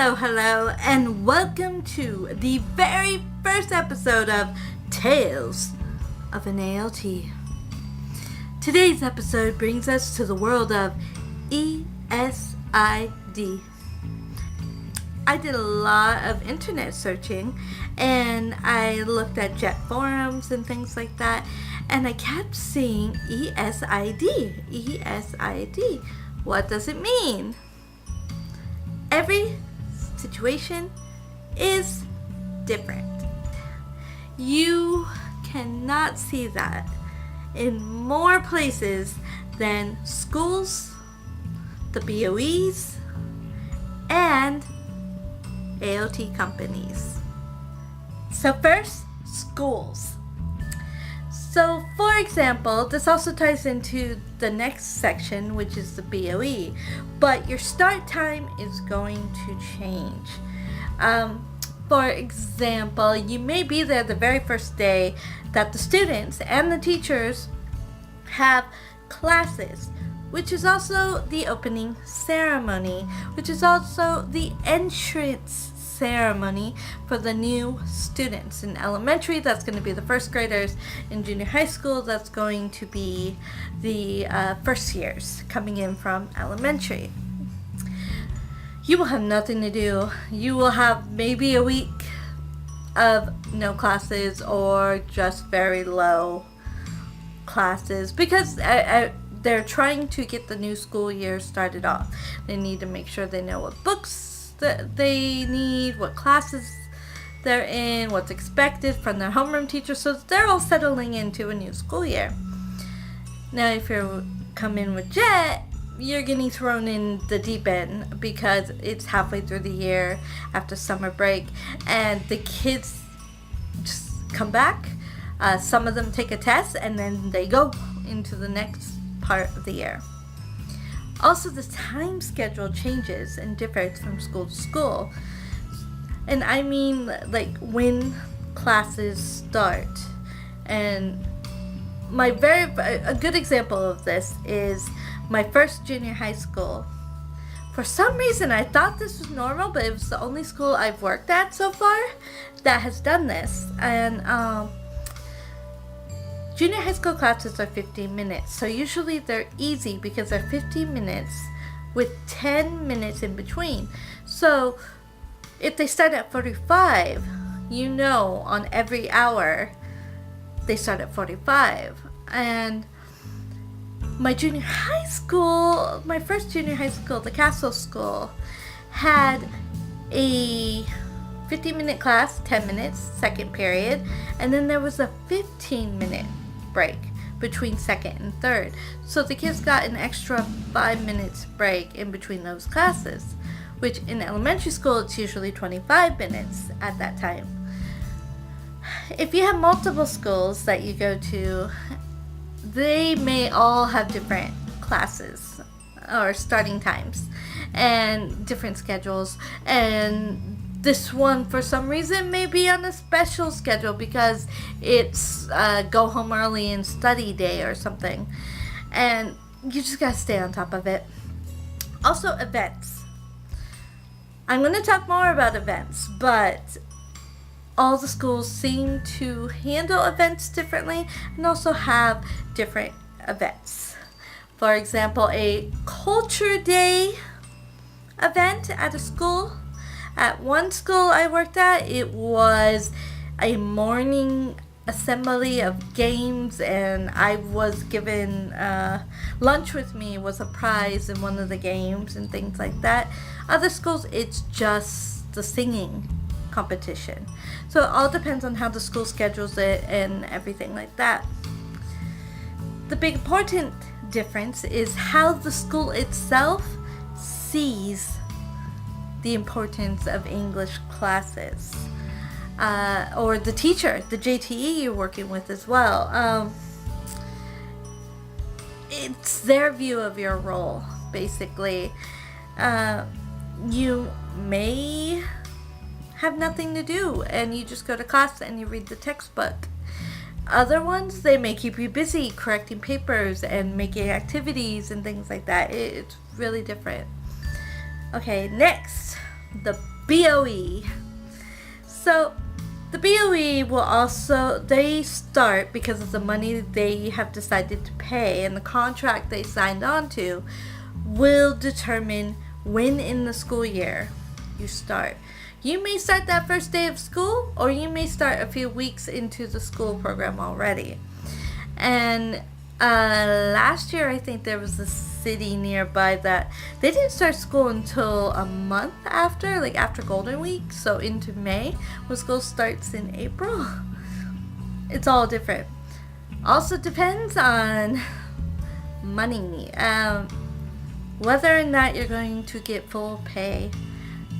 Hello, and welcome to the very first episode of Tales of an ALT. Today's episode brings us to the world of ESID. I did a lot of internet searching, and I looked at JET forums and things like that, and I kept seeing ESID. ESID. What does it mean? Every situation is different. You cannot see that in more places than schools, the BOEs, and AOT companies. So first, schools. So, for example, this also ties into the next section, which is the BOE, but your start time is going to change. For example, you may be there the very first day that the students and the teachers have classes, which is also the opening ceremony, which is also the entrance ceremony for the new students. In elementary, that's going to be the first graders. In junior high school, that's going to be the first years coming in from elementary. You will have nothing to do. You will have maybe a week of no classes or just very low classes because they're trying to get the new school year started off. They need to make sure they know what books that they need, what classes they're in, what's expected from their homeroom teacher, so they're all settling into a new school year. Now, if you come in with JET, you're getting thrown in the deep end because it's halfway through the year after summer break, and the kids just come back. Some of them take a test, and then they go into the next part of the year. Also, the time schedule changes and differs from school to school. And I mean, like, when classes start. And a good example of this is my first junior high school. For some reason, I thought this was normal, but it was the only school I've worked at so far that has done this. And, junior high school classes are 15 minutes, so usually they're easy because they're 15 minutes with 10 minutes in between. So if they start at 45, on every hour they start at 45. And my first junior high school, the Castle School, had a 15-minute class, 10 minutes, second period, and then there was a 15-minute break between second and third. So the kids got an extra 5 minutes break in between those classes, which in elementary school it's usually 25 minutes at that time. If you have multiple schools that you go to, they may all have different classes or starting times and different schedules, and this one, for some reason, may be on a special schedule because it's go home early and study day or something. And you just gotta stay on top of it. Also, events. I'm going to talk more about events, but all the schools seem to handle events differently and also have different events. For example, a culture day event at a school. At one school I worked at, it was a morning assembly of games, and I was given lunch with me was a prize in one of the games and things like that. Other schools, it's just the singing competition. So it all depends on how the school schedules it and everything like that. The big important difference is how the school itself sees the importance of English classes, or the teacher, the JTE you're working with as well. It's their view of your role, basically. You may have nothing to do and you just go to class and you read the textbook. Other ones, they may keep you busy correcting papers and making activities and things like that. It's really different. Okay, next, the BOE. So the BOE will also, they start because of the money they have decided to pay, and the contract they signed on to will determine when in the school year you start. You may start that first day of school, or you may start a few weeks into the school program already. And last year, I think there was a city nearby that they didn't start school until a month after, like after Golden Week, so into May, when school starts in April. It's all different. Also depends on money, whether or not you're going to get full pay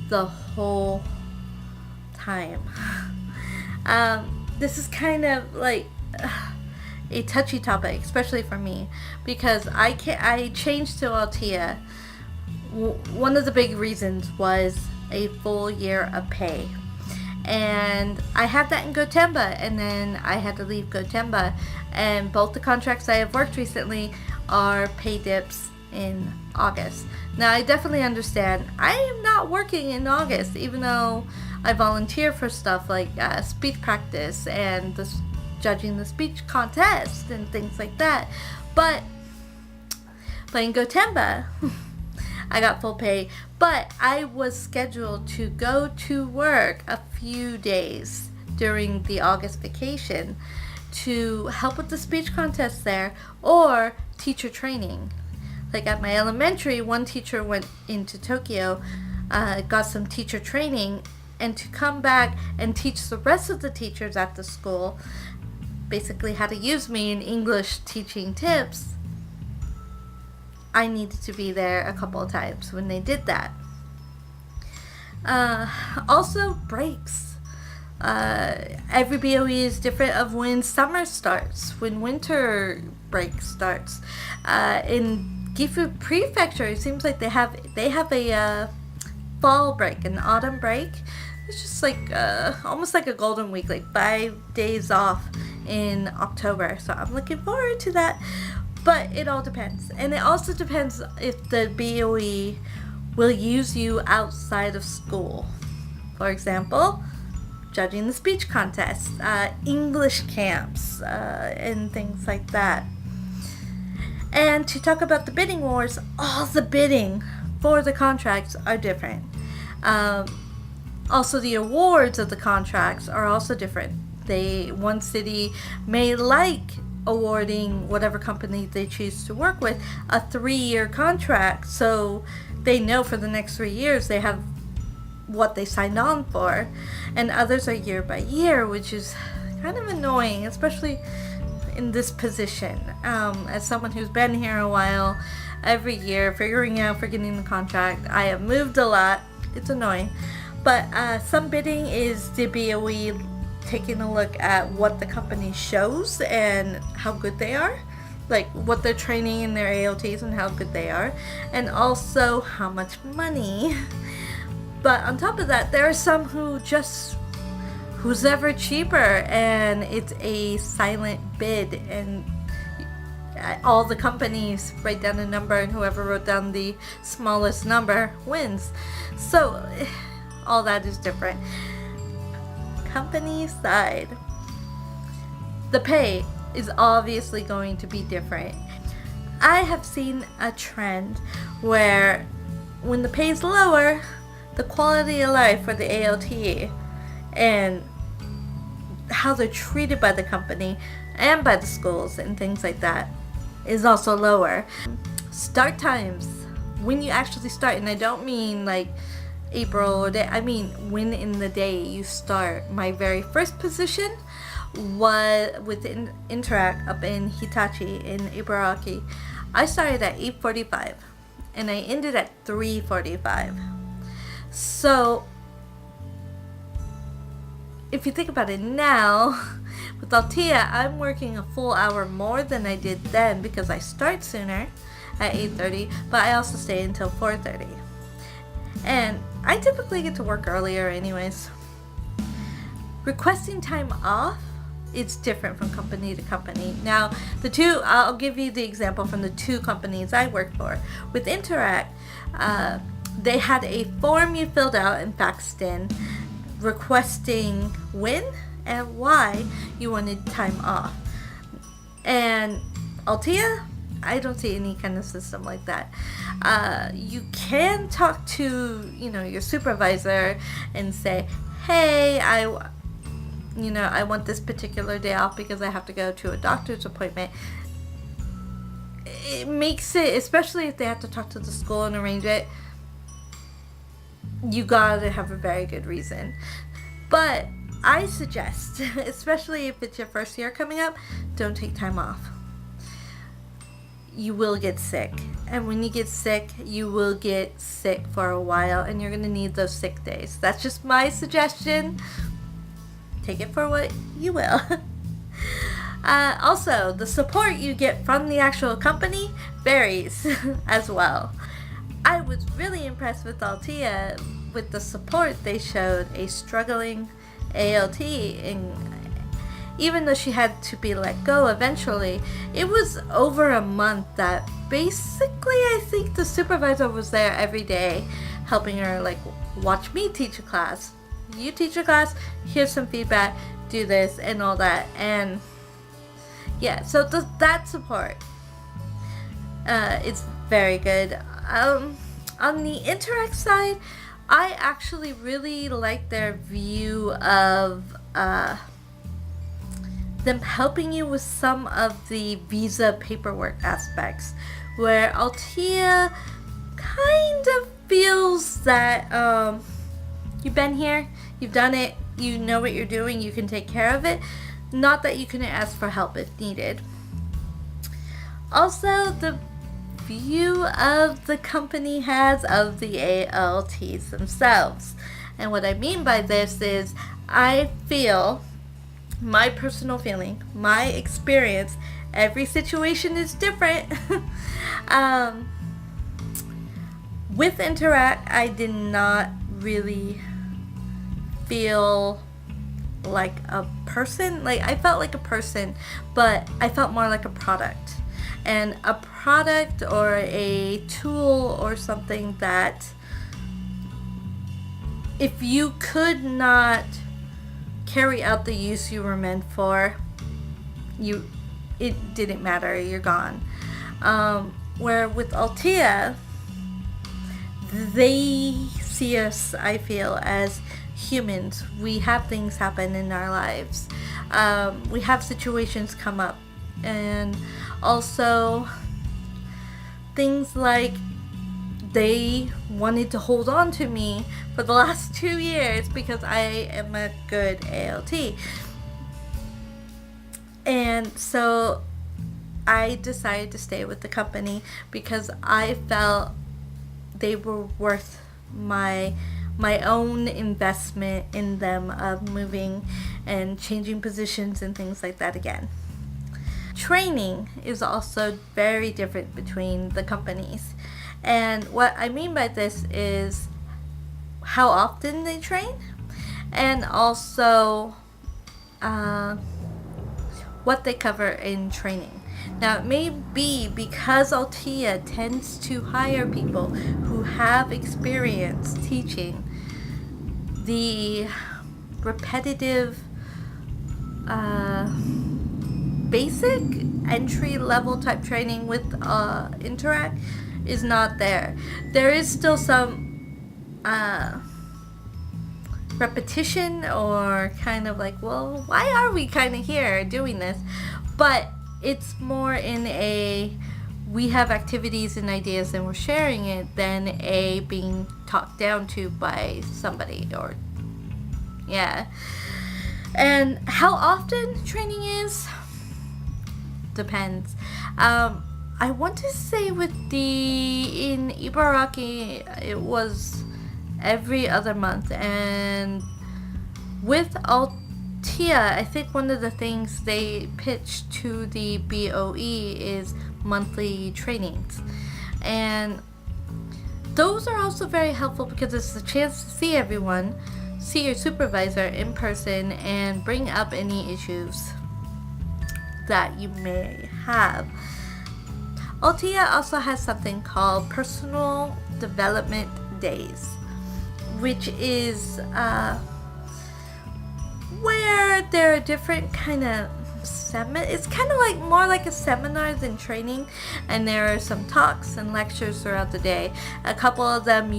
the whole time. This is kind of like a touchy topic, especially for me, because I changed to Altea. One of the big reasons was a full year of pay, and I had that in Gotemba, and then I had to leave Gotemba, and both the contracts I have worked recently are pay dips in August. Now I definitely understand I am not working in August, even though I volunteer for stuff like speech practice and judging the speech contest and things like that. But in Gotemba, I got full pay, but I was scheduled to go to work a few days during the August vacation to help with the speech contest there or teacher training. Like at my elementary, one teacher went into Tokyo, got some teacher training, and to come back and teach the rest of the teachers at the school basically how to use me in English teaching tips, I needed to be there a couple of times when they did that. Also breaks. Every BOE is different of when summer starts, when winter break starts. In Gifu Prefecture, it seems like they have a fall break, an autumn break. It's just like almost like a golden week, like 5 days off in October. So I'm looking forward to that. But it all depends. And it also depends if the BOE will use you outside of school. For example, judging the speech contest, English camps, and things like that. And to talk about the bidding wars, all the bidding for the contracts are different. Also, the awards of the contracts are also different. One city may like awarding whatever company they choose to work with a 3-year contract, so they know for the next 3 years they have what they signed on for, and others are year by year, which is kind of annoying, especially in this position. As someone who's been here a while, every year figuring out for getting the contract, I have moved a lot. It's annoying, but some bidding is the BOE taking a look at what the company shows and how good they are, like what they're training in their AOTs and how good they are, and also how much money. But on top of that, there are some who's ever cheaper, and it's a silent bid, and all the companies write down a number, and whoever wrote down the smallest number wins. So all that is different. Company side, the pay is obviously going to be different. I have seen a trend where when the pay is lower, the quality of life for the AOT and how they're treated by the company and by the schools and things like that is also lower. Start times, when you actually start, and I don't mean like April or day, I mean when in the day you start. My very first position was with Interact up in Hitachi in Ibaraki. I started at 8:45 and I ended at 3:45. So if you think about it now, with Altea, I'm working a full hour more than I did then because I start sooner at 8:30, but I also stay until 4:30. And I typically get to work earlier anyways. Requesting time off, it's different from company to company. Now, I'll give you the example from the two companies I work for. With Interact, they had a form you filled out and faxed in requesting when and why you wanted time off. And Altea, I don't see any kind of system like that. You can talk to, your supervisor and say, hey, I want this particular day off because I have to go to a doctor's appointment. It makes it, especially if they have to talk to the school and arrange it, you gotta have a very good reason. But I suggest, especially if it's your first year coming up, don't take time off. You will get sick. And when you get sick, you will get sick for a while, and you're going to need those sick days. That's just my suggestion. Take it for what you will. Also, the support you get from the actual company varies as well. I was really impressed with Altea with the support they showed a struggling ALT, and even though she had to be let go eventually, it was over a month that basically I think the supervisor was there every day helping her, like, watch me teach a class. You teach a class, here's some feedback, do this and all that. And yeah, so that support is very good. On the Interact side, I actually really like their view of them helping you with some of the visa paperwork aspects, where Altea kind of feels that you've been here, you've done it, you know what you're doing, you can take care of it. Not that you couldn't ask for help if needed. Also, the view of the company has of the ALTs themselves. And what I mean by this is, I feel, my personal feeling, my experience, every situation is different. With Interact, I did not really feel like a person. Like, I felt like a person, but I felt more like a product. And a product or a tool or something that if you could not carry out the use you were meant for, it didn't matter, you're gone. Where with Altea, they see us, I feel, as humans. We have things happen in our lives. We have situations come up. And also things like they wanted to hold on to me for the last 2 years because I am a good ALT. And so I decided to stay with the company because I felt they were worth my own investment in them of moving and changing positions and things like that again. Training is also very different between the companies. And what I mean by this is how often they train, and also what they cover in training. Now, it may be because Altea tends to hire people who have experience teaching the repetitive basic entry-level type training with Interact is not there. There is still some repetition, or kind of like, well, why are we kind of here doing this? But it's more in a, we have activities and ideas and we're sharing it, than a being talked down to by somebody. Or yeah. And how often training is depends. I want to say in Ibaraki it was every other month, and with Altea, I think one of the things they pitched to the BOE is monthly trainings, and those are also very helpful because it's a chance to see everyone, see your supervisor in person, and bring up any issues that you may have. Altea also has something called Personal Development days, which is where there are different kind of it's kind of like more like a seminar than training, and there are some talks and lectures throughout the day. A couple of them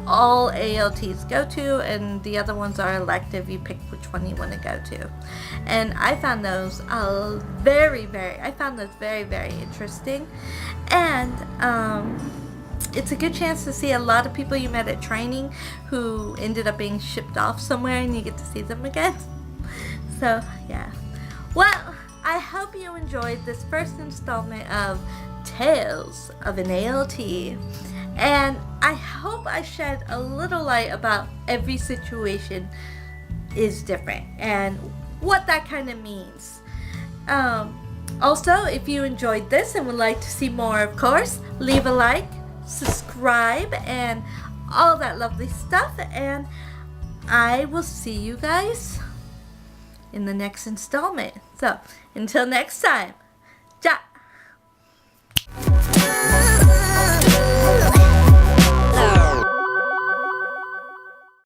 all ALTs go to, and the other ones are elective. You pick which one you want to go to. And I found those very, very interesting. And it's a good chance to see a lot of people you met at training who ended up being shipped off somewhere, and you get to see them again. So yeah. Well, I hope you enjoyed this first installment of Tales of an ALT. And I hope I shed a little light about every situation is different and what that kind of means. Also, if you enjoyed this and would like to see more, of course, leave a like, subscribe, and all that lovely stuff. And I will see you guys in the next installment. So, until next time,